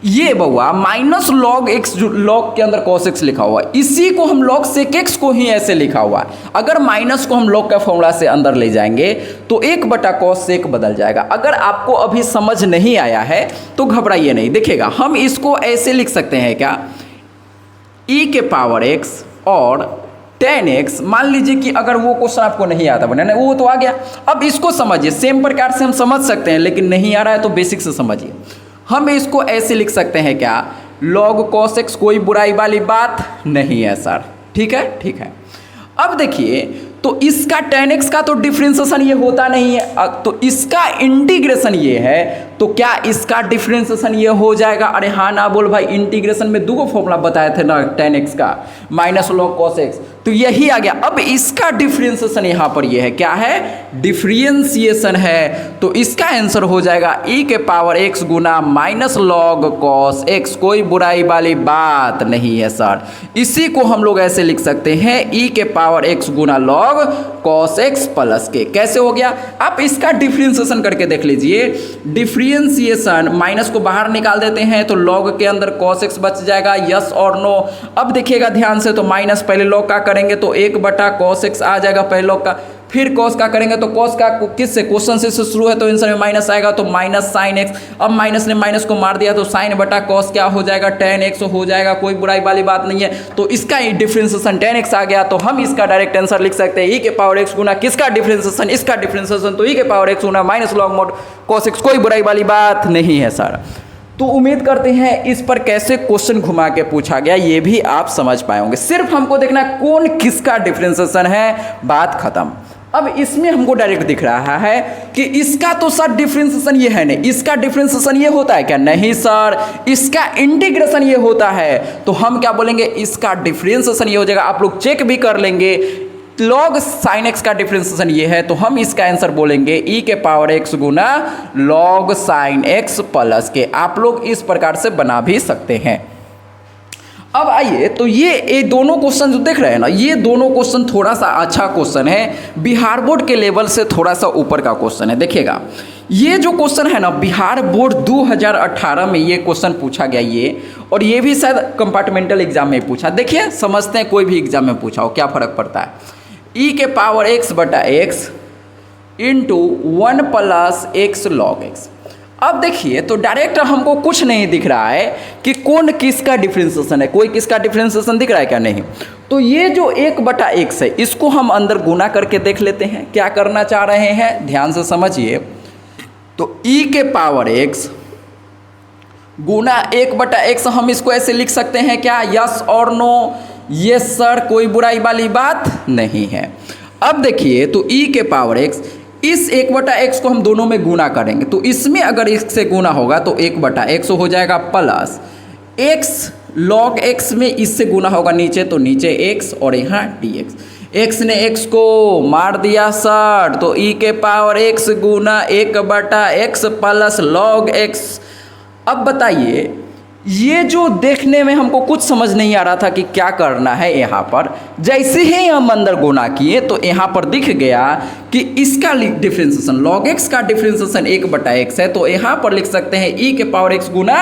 ये बउआ माइनस log x, जो log के अंदर cos x लिखा हुआ है, इसी को हम log sec x को ही ऐसे लिखा हुआ है। अगर माइनस को हम log का फॉर्मूला से अंदर ले जाएंगे तो 1/cos sec बदल जाएगा। अगर आपको अभी समझ नहीं आया है तो घबराइए नहीं। देखिएगा हम इसको ऐसे लिख सकते हैं क्या, e के पावर x और tan x। मान लीजिए कि अगर वो क्वेश्चन आपको नहीं आता बनाने, वो तो आ गया। अब इसको समझिए, सेम प्रकार से हम समझ सकते हैं, लेकिन नहीं आ रहा है तो बेसिक से समझिए। हम इसको ऐसे लिख सकते हैं क्या, log cos x। कोई बुराई वाली बात नहीं है सर, ठीक है, ठीक है। अब देखिए तो इसका tan x का तो डिफरेंशिएशन ये होता नहीं है, तो इसका इंटीग्रेशन ये है, तो क्या इसका डिफरेंशिएशन ये हो जाएगा? अरे हाँ ना बोल भाई, इंटीग्रेशन में दो फॉर्मूला बताए थे ना tan x का, माइनस log cos x, तो यही आ गया। अब इसका डिफरेंशिएशन यहाँ पर ये है, क्या है, डिफरेंशिएशन है, तो इसका आंसर हो जाएगा e के पावर x गुना माइनस लॉग कॉस x। कोई बुराई वाली बात नहीं है सर। इसी को हम लोग ऐसे लिख सकते हैं e के पावर x गुना लॉग कॉस x प्लस के। कैसे हो गया? आप इसका डिफरेंशिएशन करके देख लीजिए। डिफरेंशिएशन माइनस को बाहर निकाल देते हैं तो लॉग के अंदर कॉस x बच जाएगा, यस और नो। अब देखिएगा ध्यान से, तो माइनस पहले लॉग का करेंगे तो 1 कॉस x आ जाएगा पहले लॉग का, फिर कॉस का करेंगे तो कॉस का किस से, क्वेश्चन से शुरू है तो आंसर में माइनस आएगा, तो माइनस साइन x। अब माइनस ने माइनस को मार दिया तो साइन बटा कॉस क्या हो जाएगा, tan x हो जाएगा। कोई बुराई वाली बात नहीं है। तो इसका डिफरेंशिएशन tan x आ गया, तो हम इसका डायरेक्ट आंसर लिख सकते हैं e के पावर x गुना किसका डिफरेंशिएशन, इसका डिफरेंशिएशन, तो e के पावर x गुना minus log mod cos x। कोई बुराई वाली बात नहीं है सर। तो उम्मीद करते हैं इस पर कैसे क्वेश्चन घुमा के पूछा गया ये भी आप समझ पाए होंगे। सिर्फ हमको देखना कौन किसका डिफरेंशिएशन है, बात खत्म। अब इसमें हमको डायरेक्ट दिख रहा है कि इसका तो सर डिफरेंशिएशन ये है नहीं, इसका डिफरेंशिएशन ये होता है क्या? नहीं सर, इसका इंटीग्रेशन ये होता है। तो हम क्या बोलेंगे, इसका डिफरेंशिएशन ये हो जाएगा। आप लोग चेक भी कर लेंगे, लॉग साइन एक्स का डिफरेंशिएशन ये है, तो हम इसका आंसर बोलेंगे e के पावर x गुना लॉग साइन x प्लस के। आप लोग इस प्रकार से बना भी सकते हैं। अब आइए, तो ये दोनों क्वेश्चन जो देख रहे हैं ना, ये दोनों क्वेश्चन थोड़ा सा अच्छा क्वेश्चन है, बिहार बोर्ड के लेवल से थोड़ा सा ऊपर का क्वेश्चन है। देखिएगा, ये जो क्वेश्चन है ना, बिहार बोर्ड 2018 में ये क्वेश्चन पूछा गया ये, और ये भी शायद कंपार्टमेंटल एग्जाम में पूछा। देखिए, समझते हैं, कोई भी एग्जाम में पूछा हो क्या फर्क पड़ता है। e के पावर x बटा x into 1 plus x log x। अब देखिए, तो डायरेक्ट हमको कुछ नहीं दिख रहा है कि कौन किसका डिफरेंशिएशन है, कोई किसका डिफरेंशिएशन दिख रहा है क्या? नहीं। तो ये जो 1 बटा x है, इसको हम अंदर गुना करके देख लेते हैं क्या करना चाह रहे हैं, ध्यान से समझिए। तो e के पावर x गुना 1 बटा x, हम इसको ऐसे लिख सकते हैं क्या, यस और नो? यस सर, कोई बुराई वाली बात नहीं है। अब देखिए, तो e के पावर x, इस 1 बटा x को हम दोनों में गुना करेंगे, तो इसमें अगर इससे गुना होगा तो 1 बटा x हो जाएगा, प्लस x लॉग x में इससे गुना होगा नीचे, तो नीचे x और यहाँ dx। x ने x को मार दिया सर, तो e के पावर x गुना 1 बटा x प्लस लॉग x। अब बताइए, ये जो देखने में हमको कुछ समझ नहीं आ रहा था कि क्या करना है, यहाँ पर जैसे ही हम अंदर गुना किए तो यहाँ पर दिख गया कि इसका डिफरेंशिएशन लॉग x का डिफरेंशिएशन 1 बटा x है, तो यहाँ पर लिख सकते हैं e के पावर x गुना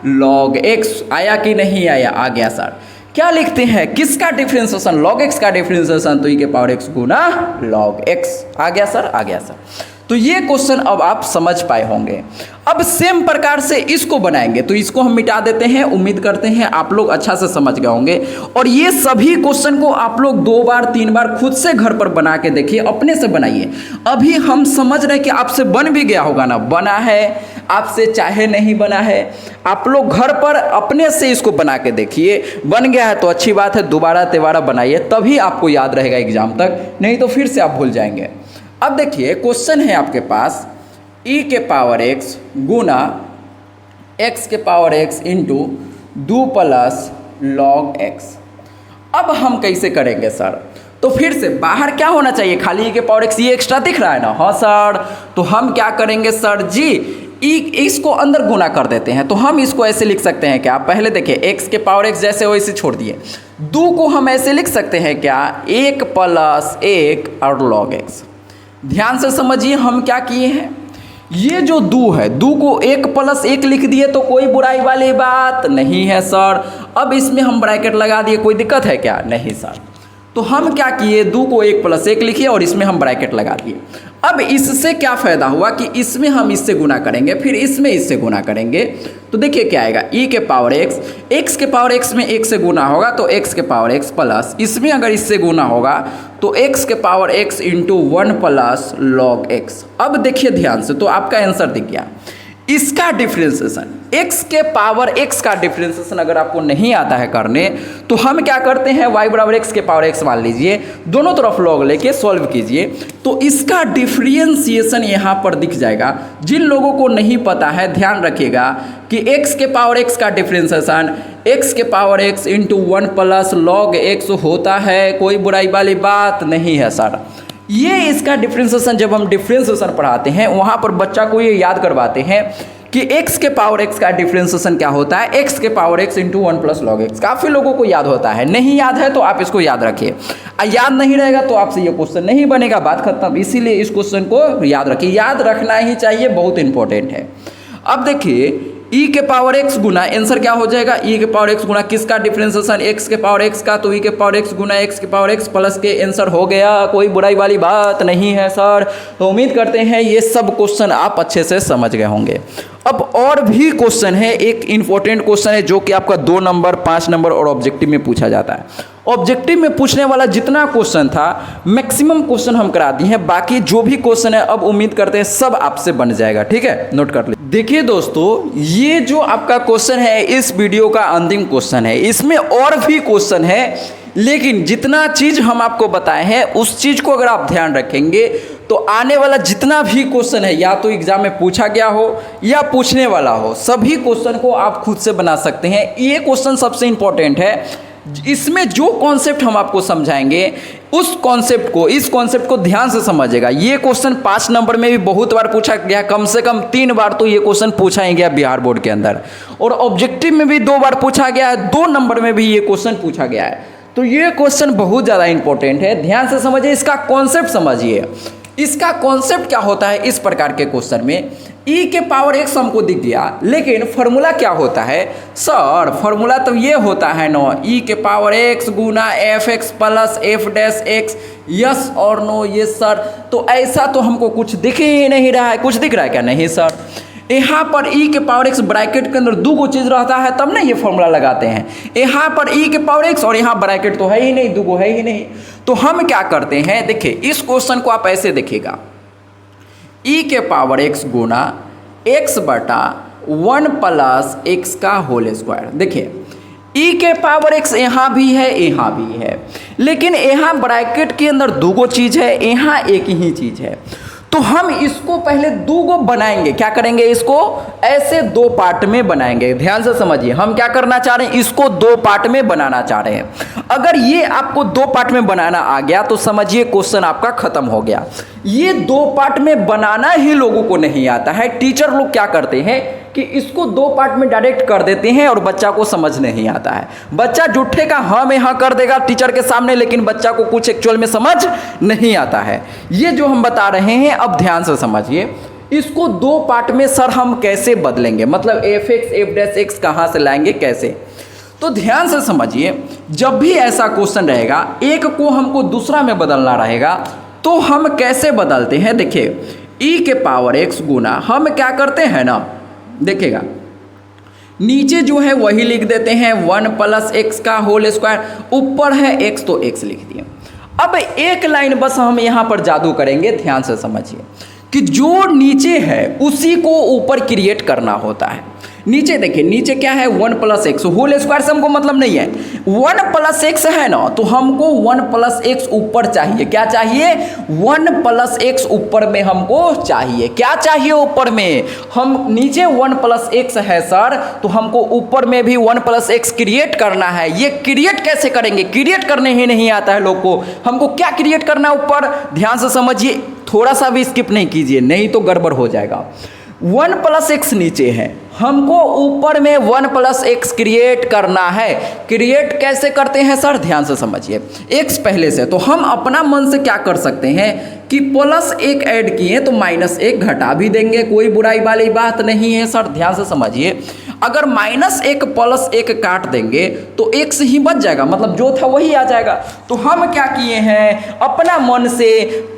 लॉग x। आया कि नहीं आया? आ गया सर। क्या लिखते हैं, किसका डिफरेंशिएशन, लॉग x का डिफरेंशिएशन, तो e के पावर x गुना लॉग x। आ गया सर, आ गया सर। तो ये क्वेश्चन अब आप समझ पाए होंगे। अब सेम प्रकार से इसको बनाएंगे, तो इसको हम मिटा देते हैं। उम्मीद करते हैं आप लोग अच्छा से समझ गए होंगे, और ये सभी क्वेश्चन को आप लोग 2 बार 3 बार खुद से घर पर बना के देखिए, अपने से बनाइए। अभी हम समझ रहे हैं कि आपसे बन भी गया होगा ना, बना है आपसे चाहे नहीं बना है, आप लोग घर पर अपने से इसको बना के देखिए। बन गया है तो अच्छी बात है, दोबारा तिबारा बनाइए, तभी आपको याद रहेगा एग्जाम तक, नहीं तो फिर से आप भूल जाएंगे। अब देखिए, क्वेश्चन है आपके पास e के पावर x गुना x के power x into 2 plus log x। अब हम कैसे करेंगे सर? तो फिर से बाहर क्या होना चाहिए, खाली e के पावर x, ये एक्स्ट्रा दिख रहा है ना? हाँ सर। तो हम क्या करेंगे सर जी, इसको अंदर गुना कर देते हैं। तो हम इसको ऐसे लिख सकते हैं क्या, पहले देखिए x के पावर x जैसे वैसे छोड़ दिए, 2 को हम ऐसे लिख सकते हैं क्या, 1 प्लस 1 और लॉग x। ध्यान से समझिए हम क्या किए हैं, ये जो 2 है, 2 को 1 प्लस 1 लिख दिए, तो कोई बुराई वाली बात नहीं है सर। अब इसमें हम ब्रैकेट लगा दिए, कोई दिक्कत है क्या? नहीं सर। तो हम क्या किए, 2 को 1 प्लस 1 लिखिए और इसमें हम ब्रैकेट लगा दिए। अब इससे क्या फ़ायदा हुआ कि इसमें हम इससे गुना करेंगे, फिर इसमें इससे गुना करेंगे, तो देखिए क्या आएगा, e के पावर x, x के पावर x में 1 से गुना होगा तो x के पावर x प्लस, इसमें अगर इससे गुना होगा तो x के power x into 1 plus log x। अब देखिए ध्यान से, तो आपका आंसर दिख गया। इसका डिफरेंशिएशन x के पावर x का डिफरेंशिएशन अगर आपको नहीं आता है करने, तो हम क्या करते हैं, y बराबर x के पावर x मान लीजिए, दोनों तरफ लॉग लेके सॉल्व कीजिए, तो इसका डिफरेंशिएशन यहाँ पर दिख जाएगा। जिन लोगों को नहीं पता है ध्यान रखिएगा कि x के पावर x का डिफरेंशिएशन x के power x into 1 plus log x होता है, कोई बुराई वाली बात नहीं है सर। ये इसका डिफ्रेंसिएशन जब हम डिफ्रेंसिएशन पढ़ाते हैं वहाँ पर बच्चा को ये याद करवाते हैं कि x के पावर x का डिफ्रेंसिएशन क्या होता है, x के power x into 1 plus log x। काफ़ी लोगों को याद होता है, नहीं याद है तो आप इसको याद रखिए, याद नहीं रहेगा तो आपसे ये क्वेश्चन नहीं बनेगा, बात खत्म। इसीलिए इस क्वेश्चन को याद रखिए, याद रखना ही चाहिए, बहुत इंपॉर्टेंट है। अब देखिए e के पावर x गुना आंसर क्या हो जाएगा, e के पावर x गुना किसका डिफरेंशिएशन, x के पावर x का, तो e के पावर x गुना x के पावर x प्लस के आंसर हो गया। कोई बुराई वाली बात नहीं है सर। तो उम्मीद करते हैं ये सब क्वेश्चन आप अच्छे से समझ गए होंगे। अब और भी क्वेश्चन है, एक इंपॉर्टेंट क्वेश्चन है जो कि आपका 2 नंबर 5 नंबर और ऑब्जेक्टिव में पूछा जाता है। ऑब्जेक्टिव में पूछने वाला जितना क्वेश्चन था मैक्सिमम क्वेश्चन हम करा दिए हैं, बाकी जो भी क्वेश्चन है अब उम्मीद करते हैं सब आपसे बन जाएगा, ठीक है, नोट कर लीजिए। देखिए दोस्तों, ये जो आपका क्वेश्चन है इस वीडियो का अंतिम क्वेश्चन है, इसमें और भी क्वेश्चन है, लेकिन जितना चीज हम आपको बताए हैं उस चीज को अगर आप ध्यान रखेंगे तो आने वाला जितना भी क्वेश्चन है या तो एग्जाम में पूछा गया हो या पूछने वाला हो, सभी क्वेश्चन को आप खुद से बना सकते हैं। ये क्वेश्चन सबसे इंपॉर्टेंट है, इसमें जो कॉन्सेप्ट हम आपको समझाएंगे उस कॉन्सेप्ट को, इस कॉन्सेप्ट को ध्यान से समझिएगा। ये क्वेश्चन 5 नंबर में भी बहुत बार पूछा गया, कम से कम 3 बार तो ये क्वेश्चन पूछा ही गया बिहार बोर्ड के अंदर, और ऑब्जेक्टिव में भी 2 बार पूछा गया है, 2 नंबर में भी ये क्वेश्चन पूछा गया है। तो ये क्वेश्चन बहुत ज़्यादा इंपॉर्टेंट है, ध्यान से समझिए, इसका कॉन्सेप्ट समझिए। इसका कॉन्सेप्ट क्या होता है इस प्रकार के क्वेश्चन में, e के पावर x हमको दिख गया, लेकिन फॉर्मूला क्या होता है सर, फॉर्मूला तो ये होता है नो, e के पावर x गुना f x plus f dash x, yes और नो, ये सर। तो ऐसा तो हमको कुछ दिख ही नहीं रहा है, कुछ दिख रहा है क्या, नहीं सर। यहाँ पर e के पावर x ब्रैकेट के अंदर 2 चीज़ रहता है तब ना ये फॉर्मूला लगाते हैं। यहाँ पर e के पावर x और यहाँ ब्रैकेट तो है ही नहीं, 2 है ही नहीं। तो हम क्या करते हैं, देखिए इस क्वेश्चन को आप ऐसे देखिएगा, e के पावर x गुना x बटा 1 प्लस x का होल स्क्वायर। देखिए e के पावर x यहाँ भी है यहाँ भी है, लेकिन यहाँ ब्रैकेट के अंदर 2 चीज़ है, यहाँ एक ही चीज़ है। तो हम इसको पहले 2 बनाएंगे, क्या करेंगे, इसको ऐसे 2 पार्ट में बनाएंगे। ध्यान से समझिए, हम क्या करना चाह रहे हैं, इसको 2 पार्ट में बनाना चाह रहे हैं। अगर ये आपको 2 पार्ट में बनाना आ गया तो समझिए क्वेश्चन आपका खत्म हो गया। ये 2 पार्ट में बनाना ही लोगों को नहीं आता है। टीचर लोग क्या करते हैं कि इसको 2 पार्ट में डायरेक्ट कर देते हैं और बच्चा को समझ नहीं आता है। बच्चा जुट्ठे का हाँ में हाँ कर देगा टीचर के सामने, लेकिन बच्चा को कुछ एक्चुअल में समझ नहीं आता है। ये जो हम बता रहे हैं अब ध्यान से समझिए, इसको 2 पार्ट में सर हम कैसे बदलेंगे, मतलब F x F dash x कहाँ से लाएंगे, कैसे। तो ध्यान से समझिए, जब भी ऐसा क्वेश्चन रहेगा, एक को हमको दूसरा में बदलना रहेगा, तो हम कैसे बदलते हैं। देखिए e के पावर x गुना हम क्या करते हैं ना, देखिएगा नीचे जो है वही लिख देते हैं 1 प्लस x का होल स्क्वायर, ऊपर है x तो x लिख दिए। अब एक लाइन बस हम यहाँ पर जादू करेंगे, ध्यान से समझिए कि जो नीचे है उसी को ऊपर क्रिएट करना होता है। नीचे देखिए, नीचे क्या है 1 प्लस एक्स, होल स्क्वायर से हमको मतलब नहीं है, 1 प्लस एक्स है ना, तो हमको 1 प्लस एक्स ऊपर चाहिए। क्या चाहिए, 1 प्लस एक्स ऊपर में हमको चाहिए। क्या चाहिए ऊपर में, हम नीचे 1 प्लस एक्स है सर, तो हमको ऊपर में भी 1 प्लस एक्स क्रिएट करना है। ये क्रिएट कैसे करेंगे, क्रिएट करने ही नहीं आता है लोग को। हमको क्या क्रिएट करना है ऊपर, ध्यान से समझिए, थोड़ा सा भी स्किप नहीं कीजिए नहीं तो गड़बड़ हो जाएगा। 1 प्लस एक्स नीचे है, हमको ऊपर में 1 प्लस एक्स क्रिएट करना है। क्रिएट कैसे करते हैं सर, ध्यान से समझिए, एक्स पहले से, तो हम अपना मन से क्या कर सकते हैं कि प्लस 1 ऐड किए तो माइनस 1 घटा भी देंगे, कोई बुराई वाली बात नहीं है सर। ध्यान से समझिए, अगर -1 प्लस 1 काट देंगे तो x ही बच जाएगा, मतलब जो था वही आ जाएगा। तो हम क्या किए हैं, अपना मन से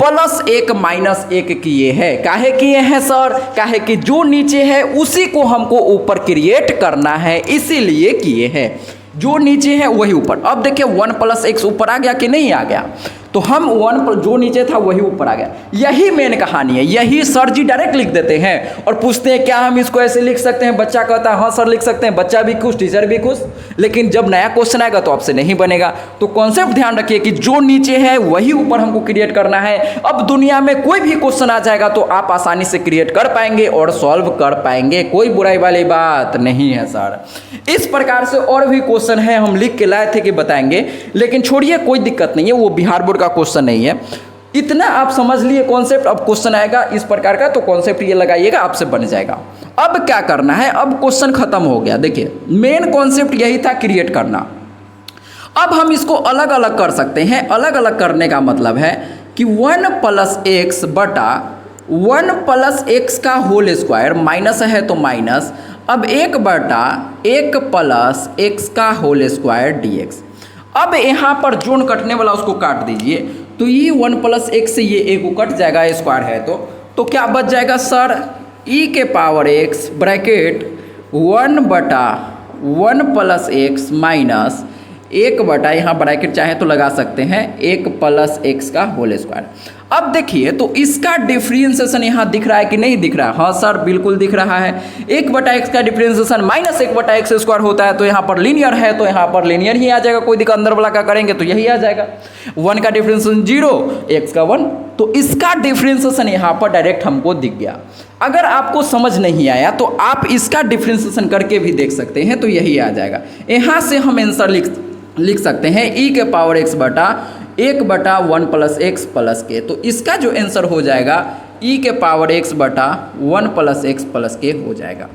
+1 -1 किए हैं। काहे किए हैं सर, काहे कि जो नीचे है उसी को हमको ऊपर क्रिएट करना है, इसीलिए किए हैं। जो नीचे है वही ऊपर। अब देखिए 1 प्लस एक्स ऊपर आ गया कि नहीं आ गया, तो हम 1 जो नीचे था वही ऊपर आ गया। यही मेन कहानी है, यही सर जी डायरेक्ट लिख देते हैं और पूछते हैं क्या हम इसको ऐसे लिख सकते हैं। बच्चा कहता है हाँ सर लिख सकते हैं, बच्चा भी खुश टीचर भी खुश। लेकिन जब नया क्वेश्चन आएगा तो आपसे नहीं बनेगा। तो कॉन्सेप्ट ध्यान रखिए कि जो नीचे है वही ऊपर हमको क्रिएट करना है। अब दुनिया में कोई भी क्वेश्चन आ जाएगा तो आप आसानी से क्रिएट कर पाएंगे और सॉल्व कर पाएंगे, कोई बुराई वाली बात नहीं है सर। इस प्रकार से और भी क्वेश्चन है, हम लिख के लाए थे कि बताएंगे, लेकिन छोड़िए कोई दिक्कत नहीं है, वो बिहार बोर्ड का क्वेश्चन नहीं है। इतना आप समझ लिए कॉन्सेप्ट। अब क्वेश्चन आएगा इस प्रकार का, तो कॉन्सेप्ट ये लगाइएगा, आपसे बन जाएगा। अब क्या करना है, अब क्वेश्चन खत्म हो गया। देखिए मेन कॉन्सेप्ट यही था, क्रिएट करना। अब हम इसको अलग अलग कर सकते हैं। अलग अलग करने का मतलब है कि 1 + x बटा 1 + x का होल स्क्वायर, माइनस है तो माइनस, अब 1 बटा 1 + x का होल स्क्वायर dx। अब यहाँ पर जोन कटने वाला उसको काट दीजिए, तो ये 1 + x से ये एक कट जाएगा, स्क्वायर है तो क्या बच जाएगा सर, e⁻x ब्रैकेट 1 बटा 1 + x माइनस 1 बटा, यहाँ ब्रैकेट चाहे तो लगा सकते हैं, 1 + x का होल स्क्वायर। अब देखिए तो इसका डिफ्रेंशिएशन यहाँ दिख रहा है कि नहीं दिख रहा है? हाँ सर बिल्कुल दिख रहा है। 1 बटा x का डिफ्रेंशिएशन माइनस 1 बटा x स्क्वायर होता है, तो यहाँ पर लीनियर है, तो यहाँ पर लीनियर ही आ जाएगा। कोई दिक्कत, अंदर वाला का करेंगे तो यही आ जाएगा। 1 का डिफ्रेंशिएशन 0, x का 1, तो इसका डिफ्रेंशिएशन यहाँ पर डायरेक्ट हमको दिख गया। अगर आपको समझ नहीं आया तो आप इसका डिफ्रेंशिएशन करके भी देख सकते हैं, तो यही आ जाएगा। यहाँ से हम आंसर लिख सकते हैं e⁻x बटा 1 बटा 1 + x + k। तो इसका जो आंसर हो जाएगा e⁻x बटा 1 + x + k हो जाएगा।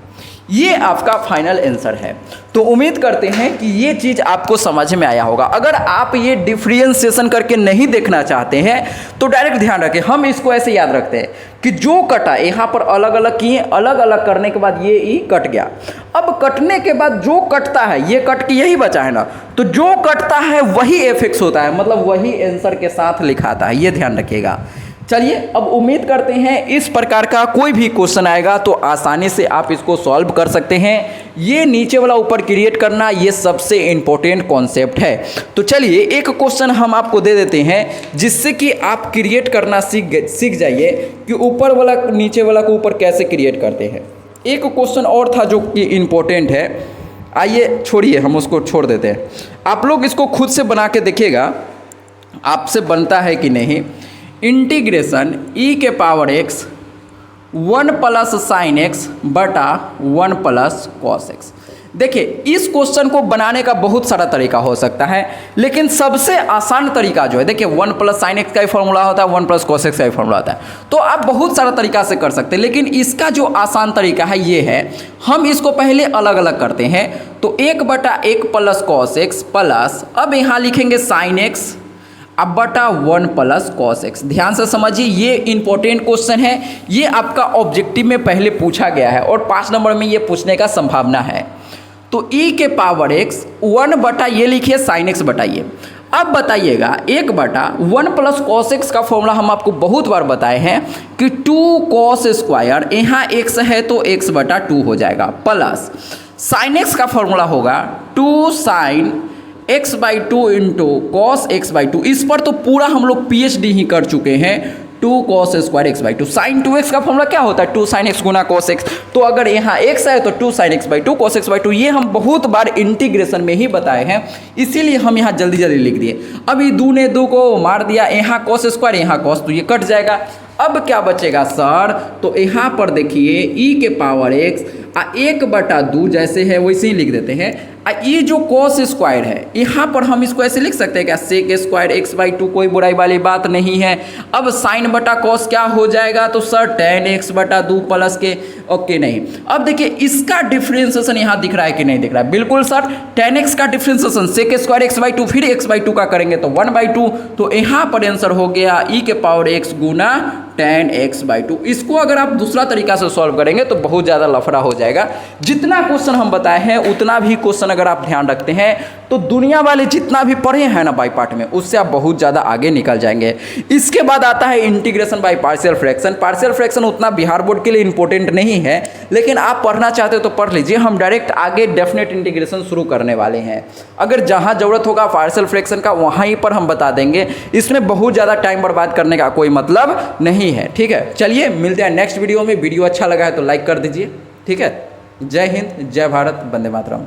ये आपका फाइनल आंसर है। तो उम्मीद करते हैं कि ये चीज़ आपको समझ में आया होगा। अगर आप ये डिफ्रेंशिएशन करके नहीं देखना चाहते हैं तो डायरेक्ट ध्यान रखें, हम इसको ऐसे याद रखते हैं कि जो कटा यहाँ पर अलग अलग किए, अलग अलग करने के बाद ये ई कट गया। अब कटने के बाद जो कटता है, ये कट के यही बचा है ना, तो जो कटता है वही एफिक्स होता है, मतलब वही आंसर के साथ लिखाता है, ये ध्यान रखिएगा। चलिए अब उम्मीद करते हैं इस प्रकार का कोई भी क्वेश्चन आएगा तो आसानी से आप इसको सॉल्व कर सकते हैं। ये नीचे वाला ऊपर क्रिएट करना, ये सबसे इम्पोर्टेंट कॉन्सेप्ट है। तो चलिए एक क्वेश्चन हम आपको दे देते हैं जिससे कि आप क्रिएट करना सीख जाइए कि ऊपर वाला नीचे वाला को ऊपर कैसे क्रिएट करते हैं। एक क्वेश्चन और था जो कि इम्पोर्टेंट है, आइए छोड़िए हम उसको छोड़ देते हैं। आप लोग इसको खुद से बना के देखिएगा आपसे बनता है कि नहीं। इंटीग्रेशन e⁻x 1 + sin x बटा 1 + cos x। देखिए इस क्वेश्चन को बनाने का बहुत सारा तरीका हो सकता है, लेकिन सबसे आसान तरीका जो है, देखिए 1 + sin x का ही फॉर्मूला होता है, 1 + cos x का ही फॉर्मूला होता है, तो आप बहुत सारा तरीका से कर सकते हैं। लेकिन इसका जो आसान तरीका है ये है, हम इसको पहले अलग अलग करते हैं। तो 1 बटा 1 + cos x प्लस, अब यहाँ लिखेंगे sin x, अब बटा 1 + cos x। ध्यान से समझिए, ये इंपॉर्टेंट क्वेश्चन है, ये आपका ऑब्जेक्टिव में पहले पूछा गया है और 5 नंबर में ये पूछने का संभावना है। तो e⁻x 1 बटा, ये लिखिए sin x बताइए। अब बताइएगा 1 बटा 1 + cos x का फॉर्मूला हम आपको बहुत बार बताए हैं कि 2 cos स्क्वायर, यहाँ x है तो x बटा 2 हो जाएगा, प्लस sin x का फॉर्मूला होगा 2 sin x/2 into cos x/2। इस पर तो पूरा हम लोग PhD ही कर चुके हैं। 2 cos square x/2, sin 2x का फॉर्मूला क्या होता है, 2 sin x गुना cos x। तो अगर यहाँ x है तो 2 sin x/2 cos x/2, ये हम बहुत बार इंटीग्रेशन में ही बताए हैं, इसीलिए हम यहाँ जल्दी जल्दी लिख दिए। अभी 2 ने 2 को मार दिया, यहाँ cos स्क्वायर यहाँ cos, तो ये कट जाएगा। अब क्या बचेगा सर, तो यहाँ पर देखिए e⁻x 1 बटा 2 जैसे है वैसे ही लिख देते हैं। ये जो cos स्क्वायर है, यहाँ पर हम इसको ऐसे लिख सकते हैं क्या, sec स्क्वायर x/2, कोई बुराई वाली बात नहीं है। अब sin बटा cos क्या हो जाएगा, तो सर tan x/2 प्लस के, ओके नहीं। अब देखिए इसका डिफ्रेंशिएशन यहाँ दिख रहा है कि नहीं दिख रहा है, बिल्कुल सर। tan x का डिफ्रेंशिएशन sec स्क्वायर x/2, फिर x/2 का करेंगे तो 1/2, तो यहाँ पर आंसर हो गया e⁻x गुना tan x/2। इसको अगर आप दूसरा तरीका से सॉल्व करेंगे तो बहुत ज़्यादा लफड़ा हो जाएगा। जितना क्वेश्चन हम बताए हैं उतना भी क्वेश्चन अगर आप ध्यान रखते हैं तो दुनिया वाले जितना भी पढ़े हैं ना बाई पार्ट में, उससे आप बहुत ज़्यादा आगे निकल जाएंगे। इसके बाद आता है integration by partial fraction. Partial fraction उतना बिहार बोर्ड के लिए इंपॉर्टेंट नहीं है, लेकिन आप पढ़ना चाहते हो तो पढ़ लीजिए। हम डायरेक्ट आगे डेफिनेट इंटीग्रेशन शुरू करने वाले हैं। अगर जहाँ ज़रूरत होगा पार्शियल फ्रैक्शन का वहीं पर हम बता देंगे, इसमें बहुत ज़्यादा टाइम बर्बाद करने का कोई मतलब नहीं है। ठीक है, चलिए मिलते हैं नेक्स्ट वीडियो में। वीडियो अच्छा लगा है तो लाइक कर दीजिए। ठीक है, जय हिंद, जय भारत, वंदे मातरम।